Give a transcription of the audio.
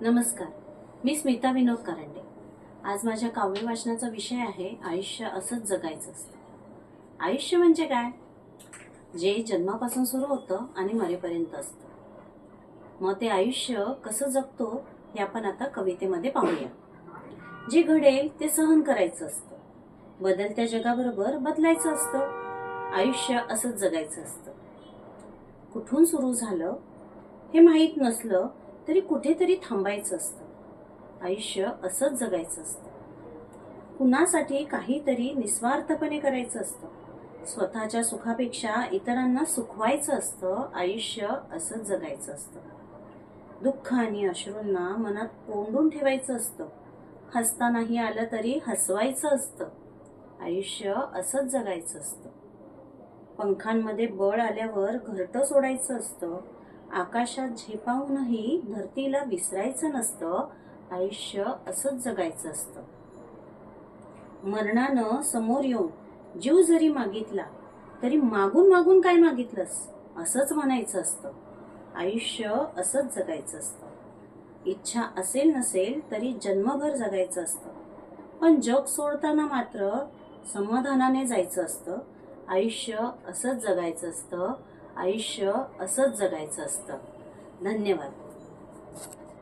नमस्कार, मी स्मिता विनोद कारंडे। आज माझ्या काव्य वाचनाचा विषय आहे आयुष्य असंच जगायचं असतं। आयुष्य म्हणजे काय? जे जन्मापासून सुरू होतं आणि मरेपर्यंत असतं। मग ते आयुष्य कसं जगतो हे आपण आता कवितेमध्ये पाहूया। जे घडेल ते सहन करायचं असतं, बदलत्या जगाबरोबर बदलायचं असतं। आयुष्य असंच जगायचं असतं। कुठून सुरू झालं हे माहीत नसलं तरी कुठेतरी थांबायचं असतं। आयुष्य असंच जगायचं असतं। कुणासाठी काहीतरी निस्वार्थपणे करायचं असतं। स्वतःच्या सुखापेक्षा इतरांना सुखवायचं असतं। आयुष्य असंच जगायचं असतं। दुःख आणि अश्रूंना मनात कोंडून ठेवायचं असतं। हसता नाही आलं तरी हसवायचं असतं। आयुष्य असंच जगायचं असतं। पंखांमध्ये बळ आल्यावर घरटं सोडायचं असतं। आकाशात झेपावूनही धरतीला विसरायचं नसतं। आयुष्य असंच जगायचं असतं। मरणानं समोर येऊन जीव जरी मागितला तरी मागून मागून काय मागितलंस असंच म्हणायचं असतं। आयुष्य असंच जगायचं असतं। इच्छा असेल नसेल तरी जन्मभर जगायचं असतं, पण जग सोडताना मात्र समाधानाने जायचं असतं। आयुष्य असंच जगायचं असतं। आयुष्य असंच जगायचं असतं। धन्यवाद।